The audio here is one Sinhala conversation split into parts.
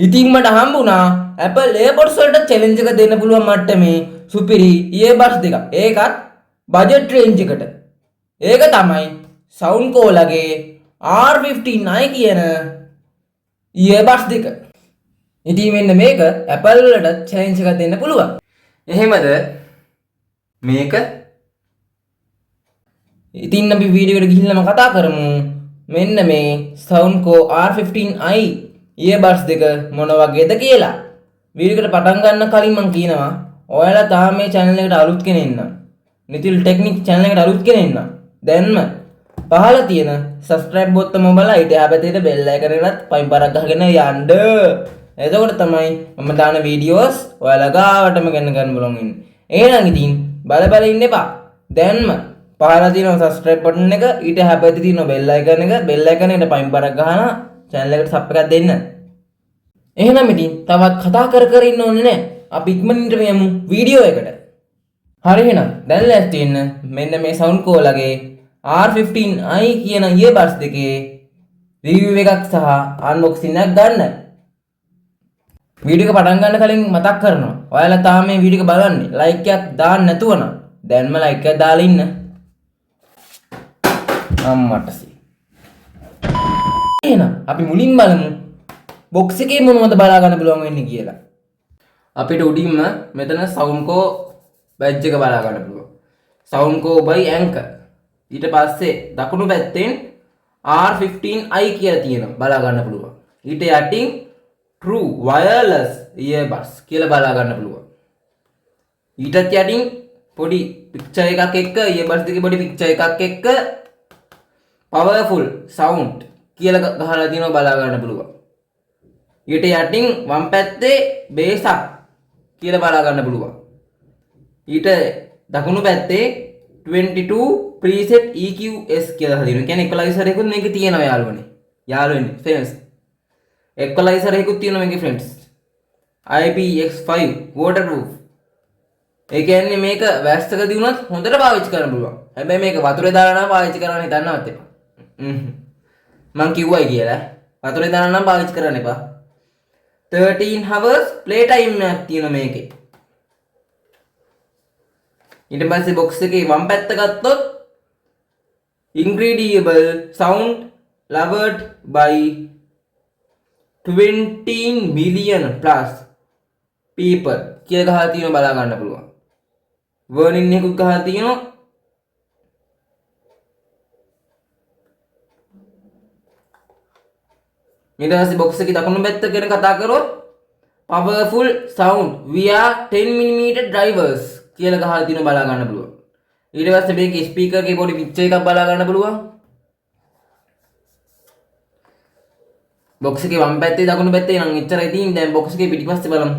ඉතින් මට හම්බුණා Apple AirPods වලට challenge එක දෙන්න පුළුවන් මට්ටමේ සුපිරි earbuds දෙකක්. ඒකත් budget range එකට. ඒක තමයි Soundcore ලගේ R15i කියන earbuds දෙක. ඉතින් මෙන්න මේක Apple වලට challenge එකක් දෙන්න පුළුවන්. එහෙමද? මේක ඉතින් අපි වීඩියෝ එකට ගිහිල්ලාම කතා කරමු. මෙන්න මේ Soundcore R15i earbuds දෙක මොන වගේද කියලා. වීඩියෝ එකට පටන් ගන්න කලින් මම කියනවා ඔයාලා තාම මේ channel එකට අලුත් කෙනෙක් නම් නිතිල් ටෙක්නික් channel එකට අලුත් කෙනෙක් නම් දැන්ම පහළ තියෙන subscribe බොත්තම ඔබලා ඊට එහා පැත්තේ bell icon එකත් පයින් පාරක් ගහගෙන යන්න. එතකොට තමයි මම දාන වීඩියෝස් ඔයාලා ගාවටම ගන්න බලන් ඉන්නේ. එහෙනම් ඉතින් බල ඉන්න එපා. දැන්ම පහළ තියෙන subscribe button එක ඊට එහා පැත්තේ තියෙන bell icon එක එකට පයින් පාරක් ගහලා channel එකට sub එකක් දෙන්න. එහෙනම් ඉතින් තවත් කතා කර ඉන්න ඕනේ නැහැ. අපි ඉක්මනින්ට යමු වීඩියෝ එකට. හරි එහෙනම් දැන් ලෑස්ති වෙන්න. මෙන්න මේ Soundcore ලගේ R15i කියන earbuds දෙකේ review එකක් සහ unboxing එකක් ගන්න. වීඩියෝ එක පටන් ගන්න කලින් මතක් කරනවා. ඔයාලා තාම මේ වීඩියෝ එක බලන්නේ like එකක් දාන්න නැතුව නම් දැන්ම like එකක් දාලා ඉන්න. අම්මටසි. එහෙනම් අපි මුලින් බලමු box එකේ මොනවද බලා ගන්න පුළුවන් වෙන්නේ කියලා. අපිට උඩින්ම මෙතන Soundcore badge එක බලා ගන්න පුළුවන්. Soundcore by Anchor. ඊට පස්සේ දකුණු පැත්තෙන් R15i කියලා තියෙනවා බලා ගන්න පුළුවන්. ඊට යටින් True Wireless Earbuds කියලා බලා ගන්න පුළුවන්. ඊටත් යටින් පොඩි picture එකක් එක්ක earbuds දෙකේ පොඩි picture එකක් එක්ක Powerful Sound කියලා ගහලා තියෙනවා බලා ගන්න පුළුවන්. ඊට යටින් වම් පැත්තේ bass up කියලා බලා ගන්න පුළුවන්. ඊට දකුණු පැත්තේ 22 preset EQS කියලා හදිනවා. කියන්නේ equalizer එකකුත් මේකේ තියෙනවා යාළුවනේ. යාළුවනේ friends. equalizer එකකුත් තියෙනවා මේකේ friends. IPX5 waterproof. ඒ කියන්නේ මේක වැස්සකදී වුණත් හොඳට පාවිච්චි කරන්න පුළුවන්. හැබැයි මේක වතුරේ දාලා නම් පාවිච්චි කරන්න හිතන්නවත් එපා. මං කිව්වයි කියලා. වතුරේ දාලා නම් පාවිච්චි කරන්න එපා. 13 hours play time එකක් තියෙනවා මේකේ. ඊට පස්සේ box එකේ වම් පැත්ත ගත්තොත් incredible sound loved by 20 million plus people කියලා ගහලා තියෙනවා බලා ගන්න පුළුවන්. warning එකකුත් ගහලා තියෙනවා. ඊට පස්සේ box එකේ දකුණු පැත්ත ගැන කතා කරොත් powerful sound via 10mm drivers කියලා ගහලා තියෙනවා බලා ගන්න පුළුවන්. ඊට පස්සේ මේකේ ස්පීකර් එකේ පොඩි පික්චර් එකක් බලා ගන්න පුළුවන්. box එකේ වම් පැත්තේ දකුණු පැත්තේ නම් එච්චරයි තියෙන්නේ. දැන් box එකේ පිටිපස්සේ බලමු.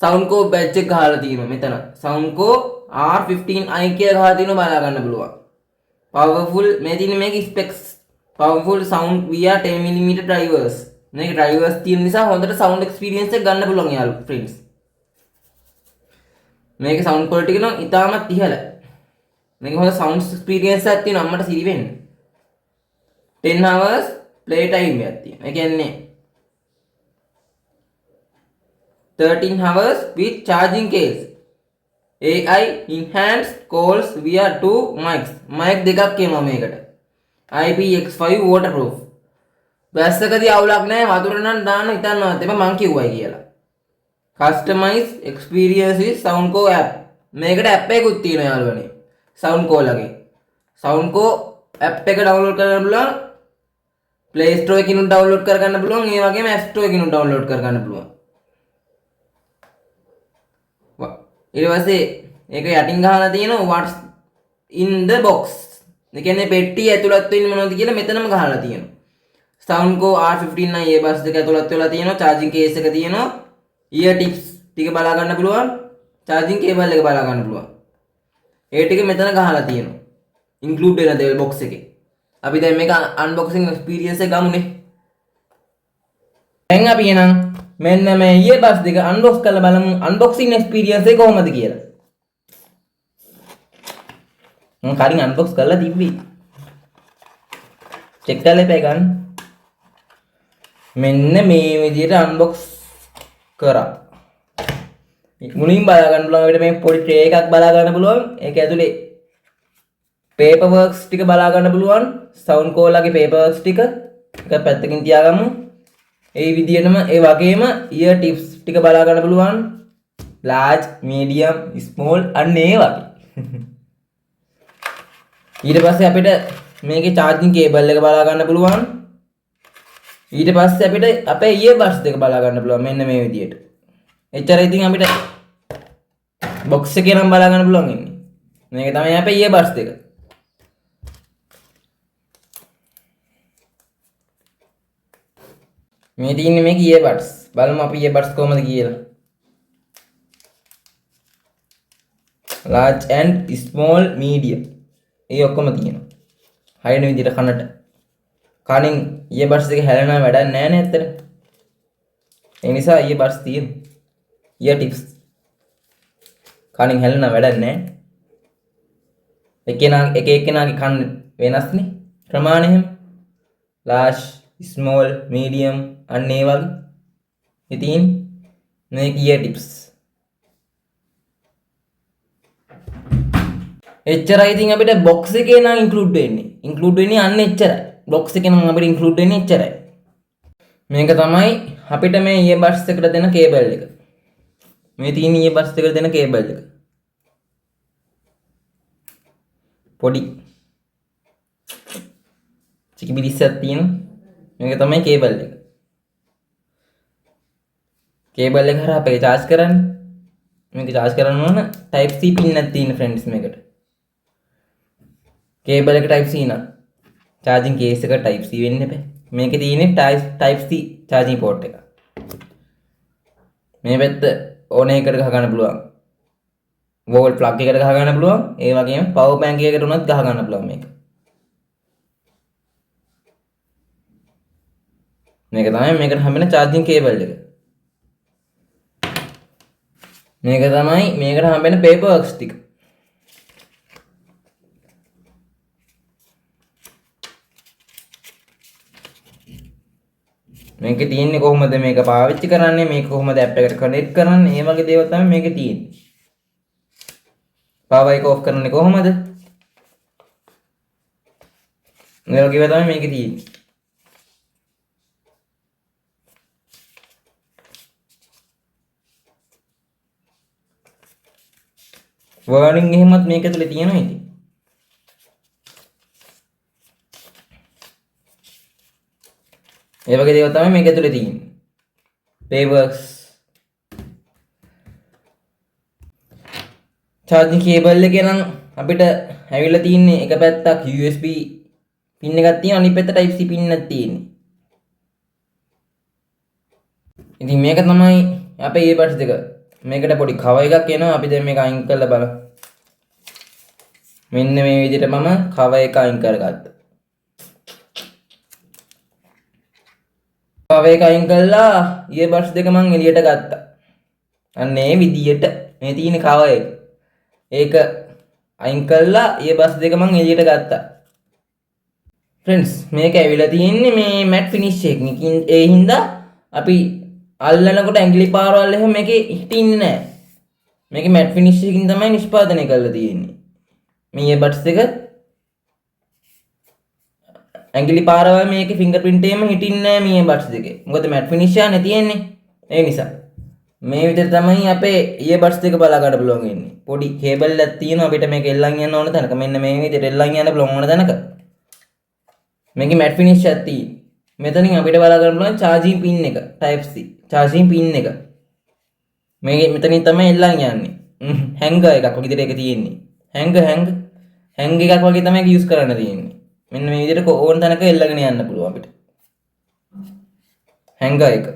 Soundcore badge එක ගහලා තියෙනවා මෙතන. Soundcore R15i කියලා ගහලා තියෙනවා බලා ගන්න පුළුවන්. Powerful මේ තියෙන මේකේ specs powerful sound via 10mm drivers. මේක drivers තියෙන නිසා හොඳට sound experience එක ගන්න පුළුවන් යාළුවෝ friends. මේකේ sound quality එක නම් ඉතාමත් ඉහළයි. මේක හොඳ sound experience එකක් තියෙනවා අම්මට සිරි වෙන්න. 10 hours play time එකක් තියෙනවා. ඒ කියන්නේ 13 hours with charging case. AI enhanced calls via 2 mics. mic දෙකක් එනවා මේකට. IPX5 waterproof. වැස්සකදී අවුලක් නැහැ වතුර නම් දාන්න හිතන්නවත් එපා මං කිව්වයි කියලා. customize experience with Soundcore app. මේකට app එකකුත් තියෙනවා යාළුවනේ. Soundcore ලගේ. Soundcore app එක download කරගන්න පුළුවන්. Play Store එකකින් download කරගන්න පුළුවන්. ඒ වගේම App Store එකකින් download කරගන්න පුළුවන්. ඊට පස්සේ ඒක යටින් ගහලා තියෙනවා what's in the box. ඒ කියන්නේ පෙට්ටිය ඇතුළත් වෙන්නේ මොනවද කියලා මෙතනම ගහලා තියෙනවා. Soundcore R15i earbuds දෙක ඇතුළත් වෙලා තියෙනවා. charging case එක තියෙනවා. ear tips ටික බලා ගන්න පුළුවන්. charging cable එක බලා ගන්න පුළුවන්. ඒ ටික මෙතන ගහලා තියෙනවා. include වෙන දේ box එකේ. අපි දැන් මේක unboxing experience එක ගමුනේ. දැන් අපි එනම් මෙන්න මේ earbuds දෙක unbox කරලා බලමු unboxing experience එක කොහොමද කියලා. මම කලින් unbox කරලා තිබ්බි. check කරලා ඉපේ ගන්න. මෙන්න මේ විදිහට unbox කරා. මුලින් බලා ගන්න පුළුවන් අපිට මේ පොඩි ට්‍රේ එකක් බලා ගන්න පුළුවන්. ඒක ඇතුලේ paper works ටික බලා ගන්න පුළුවන්. sound call paper works ටික එක පැත්තකින් තියාගමු. ඒ විදිහටම ඒ වගේම ear tips ටික බලා ගන්න පුළුවන්. large, medium, small අන්න ඒ වගේ. ඊට පස්සේ අපිට මේකේ charging cable එක බලා ගන්න පුළුවන්. ඊට පස්සේ අපිට අපේ earbuds දෙක බලා ගන්න පුළුවන් මෙන්න මේ විදිහට. එච්චරයි ඉතින් අපිට box එකේ නම් බලා ගන්න පුළුවන් ඉන්නේ. මේක තමයි අපේ earbuds දෙක. මේ තියෙන්නේ මේක earbuds. බලමු අපි earbuds කොහමද කියලා. large and small, medium. ඒ ඔක්කොම තියෙනවා. හරින විදිහට කනට. කනින් earbuds දෙක හැලෙනවා වැඩක් නැහැ නේ ඇත්තට. ඒ නිසා earbuds තියෙනවා. ear tips. කනින් හැලෙනවා වැඩක් නැහැ. එක එකනාගේ කන් වෙනස්නේ. ප්‍රමාණය එහෙම. large, small, medium අන්න ඒ වගේ. ඉතින් මේක ear tips. එච්චරයි ඉතින් අපිට box එකේ නම් include වෙන්නේ. include වෙන්නේ අන්න එච්චරයි. box එකේ නම් අපිට include වෙන්නේ එච්චරයි. මේක තමයි අපිට මේ earbuds එකට දෙන cable එක. මේ තියෙන earbuds එකට දෙන cable එක. පොඩි චිකිබිරිස්සක් තියෙන. මේක තමයි cable එක. cable එක හරහා අපේ charge කරන්නේ. මේක charge කරන්න ඕන type C pin එකක් තියෙන friends මේකට. cable එක type C නා. charging case එක type C වෙන්න බෑ. මේකේ තියෙන්නේ type C charging port එක. මේ පැත්ත ඕන එකකට ගහ ගන්න පුළුවන්. wall plug එකකට ගහ ගන්න පුළුවන්. ඒ වගේම power bank එකකට උනත් ගහ ගන්න පුළුවන් මේක. මේක තමයි මේකට හම්බෙන charging cable එක. මේක තමයි මේකට හම්බෙන paper works ටික. මේකේ තියෙන්නේ කොහොමද මේක පාවිච්චි කරන්නේ, මේක කොහොමද app එකට connect කරන්නේ, මේ වගේ දේවල් තමයි මේකේ තියෙන්නේ. power එක off කරන්නේ කොහොමද? මේ වගේ තමයි මේකේ තියෙන්නේ. warning එහෙමත් මේක ඇතුලේ තියෙනවා ඉතින්. ඒ වගේ දේවල් තමයි මේක ඇතුලේ තියෙන්නේ. papers, charging cable එකේ නම් අපිට ඇවිල්ලා තියෙන්නේ එක පැත්තක් USB pin එකක් තියෙනවා, අනිත් පැත්ත type C pin එකක් තියෙන්නේ. ඉතින් මේක තමයි අපේ earbuds දෙක. මේකට පොඩි cover එකක් එනවා. අපි දැන් මේක අයින් කරලා බලමු. මෙන්න මේ විදිහට මම cover එක අයින් කරගත්තා. cover එක අයින් කළා earbuds දෙක මම එළියට ගත්තා. අන්න ඒ විදිහට මේ තියෙන cover එක. ඒක අයින් කළා earbuds දෙක මම එළියට ගත්තා. friends මේක ඇවිල්ලා තියෙන්නේ මේ matte finish එකකින්. ඒ හින්දා අපි අල්ලනකොට ඇඟිලි පාරවල් එහෙම මේකේ හිටින්නේ නැහැ. මේකේ matte finish එකකින් තමයි නිෂ්පාදනය කරලා තියෙන්නේ. මේ earbuds එක ඇඟිලි පාරවල් මේකේ fingerprint එකම හිටින්නේ නැහැ මේ earbuds දෙකේ. මොකද matte finish එක තියෙන්නේ. ඒ නිසා මේ විදිහට තමයි අපේ earbuds දෙක බලා ගන්න පුළුවන් වෙන්නේ. පොඩි cable එකක් තියෙනවා අපිට මේක එල්ලන් යන්න ඕන තැනක. මෙන්න මේ විදිහට එල්ලන් යන්න පුළුවන් ඕන තැනක. මේකේ matte finish එකක් තියෙනවා. මෙතනින් අපිට බලා ගන්න පුළුවන් charging pin එක type C charging pin එක. මේක මෙතනින් තමයි එල්ලන් යන්නේ. hanger එකක් වගේ දෙයක් තියෙන්නේ. hanger එකක් වගේ තමයි ඒක use කරන්න තියෙන්නේ. මෙන්න මේ විදිහට ඕන තැනක එල්ලගෙන යන්න පුළුවන් අපිට. hanger එක.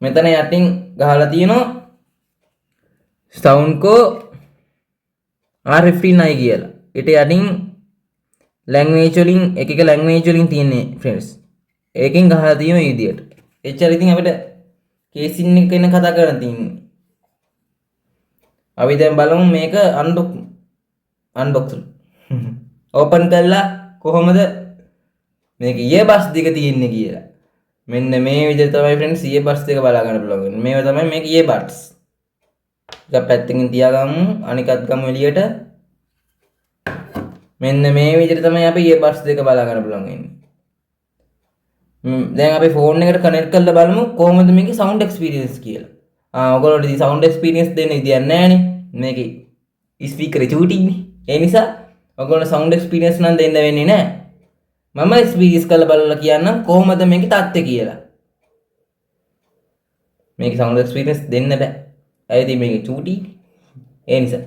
මෙතන යටින් ගහලා තියෙනවා Soundco R59 කියලා. ඊට යටින් language වලින් එක language වලින් තියෙන්නේ friends. ඒකෙන් ගහලා තියෙන මේ විදියට. එච්චර ඉතින් අපිට casing එක ගැන කතා කරන්න තියෙන්නේ. අපි දැන් බලමු මේක unbox open කරලා කොහොමද මේක earbuds දෙක තියෙන්නේ කියලා. මෙන්න මේ විදිහට තමයි friends earbuds දෙක බලා ගන්න පුළුවන් වෙන්නේ. මේවා තමයි මේක earbuds. එක පැත්තකින් තියාගමු අනිකත් ගමු එළියට. මෙන්න මේ විදිහට තමයි අපි earbuds දෙක බලා ගන්න පුළුවන් වෙන්නේ. දැන් අපි ෆෝන් එකට කනෙක්ට් කරලා බලමු කොහොමද මේකේ sound experience කියලා. ඔයගොල්ලෝ ඉතින් sound experience දෙන්න විදියක් නැහැනේ. මේකේ ස්පීකර් එක චූටින්නේ. ඒ නිසා ඔයගොල්ලෝ sound experience නම් දෙන්න වෙන්නේ නැහැ. මම experience කරලා බලලා කියන්නම් කොහොමද මේකේ තත්ත්වය කියලා. මේකේ sound experience දෙන්න බෑ. ඇයිද මේකේ චූටි? ඒ නිසා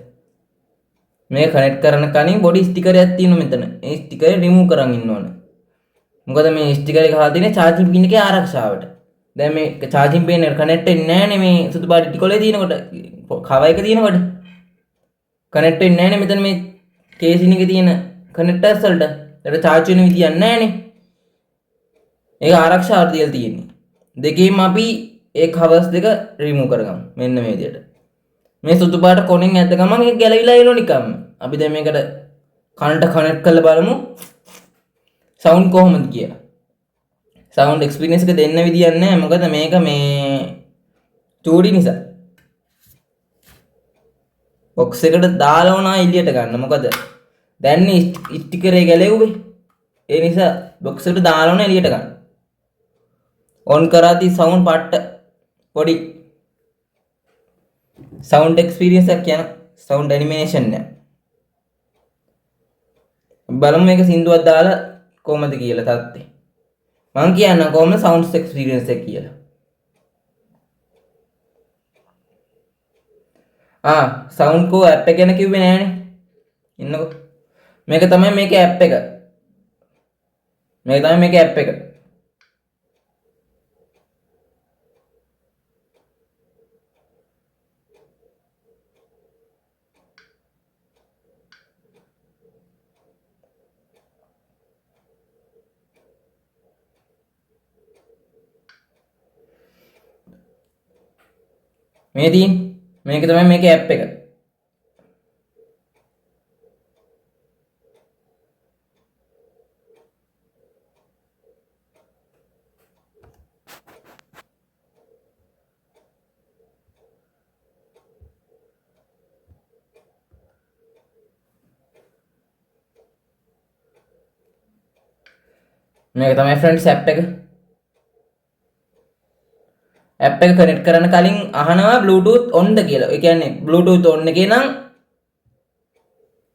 මේක කනෙක්ට් කරන කලින් බොඩි ස්ටිකර් එකක් තියෙනවා මෙතන. ඒ ස්ටිකර් රිමූව් කරන් ඉන්න ඕන. මොකද මේ ස්ටිකර් එක හදලා තියෙන්නේ charging pin එකේ ආරක්ෂාවට. දැන් මේ charging pin එක කනෙක්ට් වෙන්නේ නැහනේ මේ සුදු පාට ටිකොලේ තියෙනකොට කව එක තියෙනකොට කනෙක්ට් වෙන්නේ නැහනේ මෙතන මේ කේසින් එකේ තියෙන කනෙක්ටර්ස් වලට. ඒකට charge වෙන විදියක් නැහනේ. ඒක ආරක්ෂාවට තියලා තියෙන්නේ. දෙකේම අපි ඒ කවර්ස් දෙක රිමූව් කරගමු. මෙන්න මේ විදියට. මේ සුදු පාට කොනෙන් ඇද්ද ගමන් ඒක ගැලවිලා එනවා නිකම්ම. අපි දැන් මේකට කනට කනෙක්ට් කරලා බලමු sound කොහොමද කියලා. sound experience එක දෙන්න විදියක් නැහැ. මොකද මේක මේ චූටි නිසා. box එකට දාලා වුණා එළියට ගන්න. මොකද දැන් ස්ටිකර් එක ගැලෙව්වේ. ඒ නිසා box එකට දාලා වුණා එළියට ගන්න. on කරාදී sound පට්ට පොඩි sound experience එකක් කියන sound animation එක. බලමු මේක සින්දුවක් දාලා කොහොමද කියලා තත්ත්වය. මම කියන්නම් කොහොමද sound experience එක කියලා. sound ko app එක ගැන කිව්වේ නෑනේ. ඉන්නකො. මේක තමයි මේකේ app එක. මේක තමයි මේකේ app එක. මේක තමයි මේකේ app එක. මේක තමයි friends app එක. app එක කනෙක්ට් කරන්න කලින් අහනවා bluetooth on ද කියලා. ඒ කියන්නේ bluetooth on එකේ නම්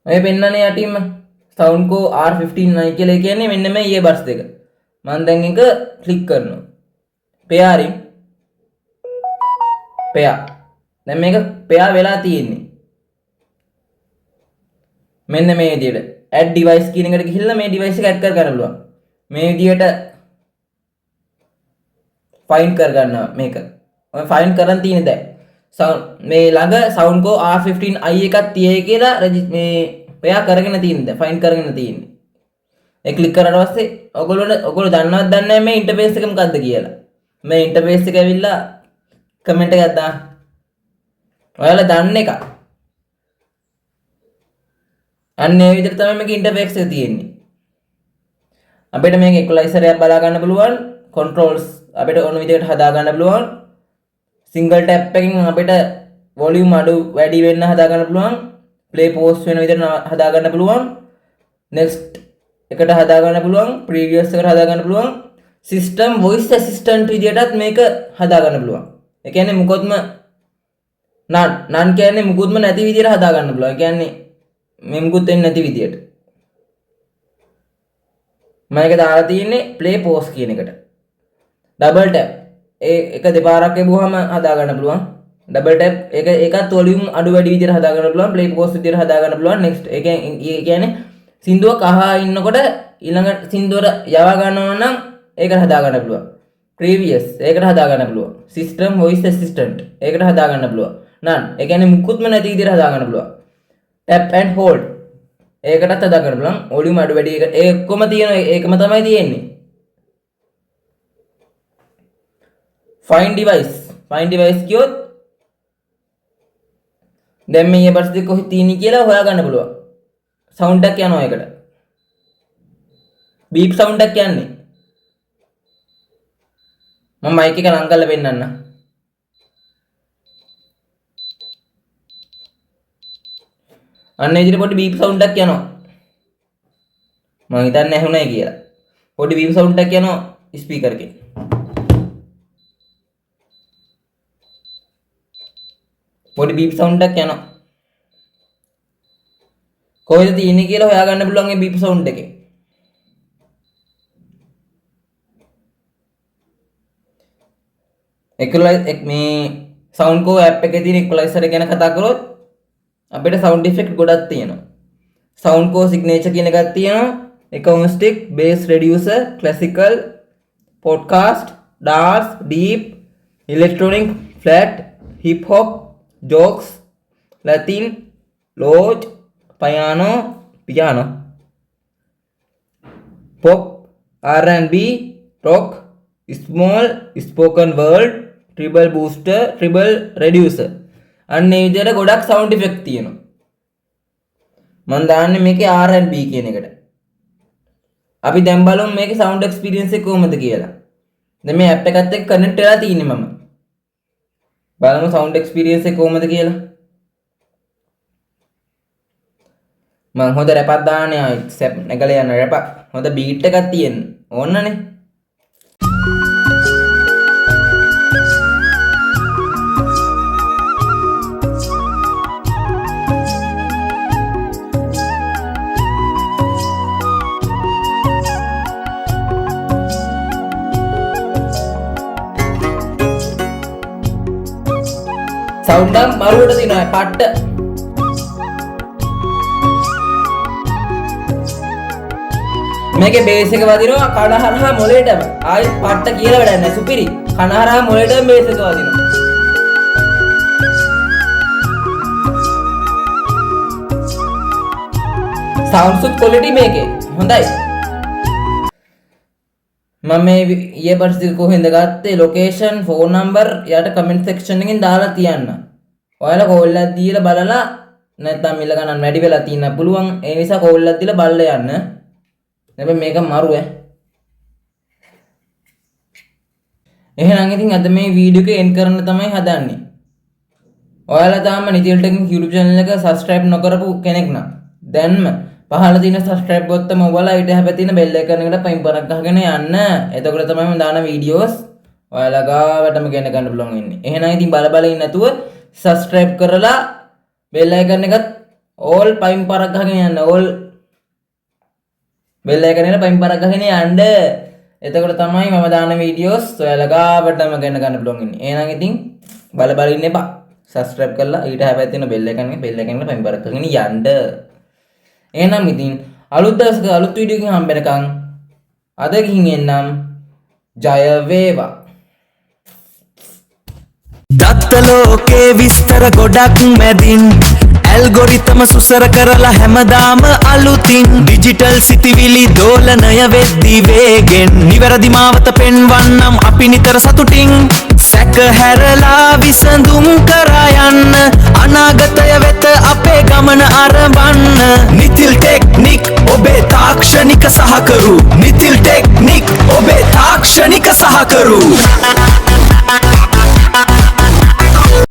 ඔය පෙන්නන්නේ යටින්ම sound ko R15 කියලා කියන්නේ මෙන්න මේ earbuds දෙක. මම දැන් එක ක්ලික් කරනවා. pairing pair. දැන් මේක pair වෙලා තියෙන්නේ. මෙන්න මේ විදිහට add device කියන එකට ගිහිල්ලා මේ device එක add කර ගන්න පුළුවන්. මේ විදිහට find කර ගන්නවා මේක. ඔය find කරන් තියෙන්නේ දැන්. sound මේ ළඟ sound ko R15i එකක් තියෙයි කියලා මේ pair කරගෙන තියෙන්නේ දැන් find කරගෙන තියෙන්නේ. ඒ ක්ලික් කරාට පස්සේ ඔයගොල්ලෝ දන්නවද දන්නේ නැහැ මේ ඉන්ටර්ෆේස් එක මොකක්ද කියලා. මේ ඉන්ටර්ෆේස් එක ඇවිල්ලා කමෙන්ට් එකක් දාන්න. ඔයාලා දන්න එක. අන්න ඒ විදිහට තමයි මේක ඉන්ටර්ෆේස් එක තියෙන්නේ. අපිට මේක equalizer එකක් බලා ගන්න පුළුවන්. controls අපිට ඕන විදිහට හදා ගන්න පුළුවන්. single tap එකකින් අපිට volume අඩු වැඩි වෙන්න හදා ගන්න පුළුවන්. play pause වෙන විදිහට හදා ගන්න පුළුවන්. next එකට හදා ගන්න පුළුවන්. previous එකට හදා ගන්න පුළුවන්. system voice assistant විදිහටත් මේක හදා ගන්න පුළුවන්. ඒ කියන්නේ මුකොත්ම නන් කියන්නේ මුකුත්ම නැති විදිහට හදා ගන්න පුළුවන්. ඒ කියන්නේ මේ මුකුත් වෙන්නේ නැති විදිහට. මම ඒක දාලා තියෙන්නේ play pause කියන එකට. double tap ඒක දෙපාරක් එබුවාම හදා ගන්න පුළුවන්. double tap ඒකත් volume අඩු වැඩි විදිහට හදා ගන්න පුළුවන්. play pause විදිහට හදා ගන්න පුළුවන්. next ඒ කියන්නේ සින්දුවක් අහා ඉන්නකොට ඊළඟ සින්දුවට යවා ගන්නවා නම් ඒකට හදා ගන්න පුළුවන්. previous ඒකට හදා ගන්න පුළුවන්. system voice assistant ඒකට හදා ගන්න පුළුවන්. none ඒ කියන්නේ මුකුත්ම නැති විදිහට හදා ගන්න පුළුවන්. tap and hold ඒකටත් හදා ගන්න පුළුවන්. volume අඩු වැඩි එක ඒ ඔක්කොම තියෙන ඒකම තමයි තියෙන්නේ. find device කියොත් දැන් මේ earbuds දෙක කොහෙද තියෙන්නේ කියලා හොයා ගන්න පුළුවන්. sound එකක් යනවා ඒකට. beep sound එකක් යන්නේ. මම මයික් එක ලං කරලා පෙන්නන්න. අන්න ඉදිරිය පොඩි බීප් සවුන්ඩ් එකක් යනවා. මම හිතන්නේ ඇහුණයි කියලා. පොඩි බීප් සවුන්ඩ් එකක් යනවා ස්පීකර් එකේ. පොඩි බීප් සවුන්ඩ් එකක් යනවා. කොහෙද තියෙන්නේ කියලා හොයාගන්න පුළුවන් මේ බීප් සවුන්ඩ් එකේ. මේ සවුන්ඩ්කෝ ඇප් එකේ තියෙන ඉක්වලයිසර් එක ගැන කතා කරොත් අපිට සවුන්ඩ් ඉෆෙක්ට් ගොඩක් තියෙනවා. සවුන්ඩ්කෝ සිග්නේචර් කියන එකක් තියෙනවා. Acoustic, bass reducer, classical, podcast, dance, deep, electronic, flat, hip hop, jokes, Latin, lounge, piano, pop, R&B, rock, small, spoken word, treble booster, treble reducer. අන්න ඒ විදිහට ගොඩක් සවුන්ඩ් ඉෆෙක්ට් තියෙනවා. මම දාන්නේ මේකේ R&B කියන එකට. අපි දැන් බලමු මේකේ සවුන්ඩ් එක්ස්පීරියන්ස් එක කොහොමද කියලා. දැන් මේ ඇප් එකත් එක්ක කනෙක්ට් වෙලා තියෙන්නේ මම. බලමු සවුන්ඩ් එක්ස්පීරියන්ස් එක කොහොමද කියලා. මම හොඳ රැපක් දාන්නේ ආයි සෙප් නැගලා යන රැපක්. හොඳ බීට් එකක් තියෙන්න ඕනනේ. සවුන්ඩ් එක මරුවට දිනවා පට්ට. මේකේ බේස් එක වදිනවා කනහරහා මොලේටම. ආයෙත් පට්ට කියලා වැඩක් නැහැ සුපිරි. කනහරහා මොලේටම බේස් එක වදිනවා. සවුන්ඩ් සුත් ක්වොලිටි මේකේ හොඳයි. මම මේ ඊයර්බඩ්ස් එක කොහෙන්ද ගත්තේ ලොකේෂන් ෆෝන් නම්බර් යට කමෙන්ට් සෙක්ෂන් එකෙන් දාලා තියන්න. ඔයාලා කෝල් එකක් දීලා බලලා නැත්නම් මිල ගණන් වැඩි වෙලා තියෙන්න පුළුවන්. ඒ නිසා කෝල් එකක් දීලා බලලා යන්න. හැබැයි මේක මරු එහෙනම් ඉතින් අද මේ වීඩියෝ එක එන්ඩ් කරන්න තමයි හදන්නේ. ඔයාලා තාම නිතිල් ටෙක්නික් YouTube channel එක subscribe නොකරපු කෙනෙක් නම් දැන්ම පහළ තියෙන subscribe බොත්තම ඔබලා ඊට හැබැයි තියෙන bell icon එකට පයින් පරක් ගහගෙන යන්න. එතකොට තමයි මම දාන වීඩියෝස් ඔයාලා ගාවටම ගෙන ගන්න පුළුවන් වෙන්නේ. එහෙනම් ඉතින් බල ඉන්න නැතුව subscribe කරලා bell icon එකත් all පයින් පරක් ගහගෙන යන්න. all bell icon එකට පයින් පරක් ගහගෙන යන්න. එතකොට තමයි මම දාන වීඩියෝස් ඔයාලා ගාවටම ගෙන ගන්න පුළුවන් වෙන්නේ. එහෙනම් ඉතින් බල ඉන්න එපා. subscribe කරලා ඊට හැබැයි තියෙන bell icon එකට පයින් පරක් ගහගෙන යන්න. එහෙනම් ඉතින් අලුත් දවසක අලුත් වීඩියෝ එකකින් හම්බෙනකන් අද ගිහින් එන්නම්. ජය වේවා. දත්ත ලෝකේ විස්තර ගොඩක් මැදින් ඇල්ගොරිතම සුසර කරලා හැමදාම අලුතින් ඩිජිටල් සිතිවිලි දෝලනය වෙද්දි වේගෙන් නිවැරදි මාවත පෙන්වන්නම් අපි නිතර සතුටින් සැක හැරලා විසඳුම් කරා යන්න අනාගතය වෙත අපේ ගමන අරඹන්න නිතිල් ටෙක්නික් ඔබේ තාක්ෂණික සහකරු නිතිල් ටෙක්නික් ඔබේ තාක්ෂණික සහකරු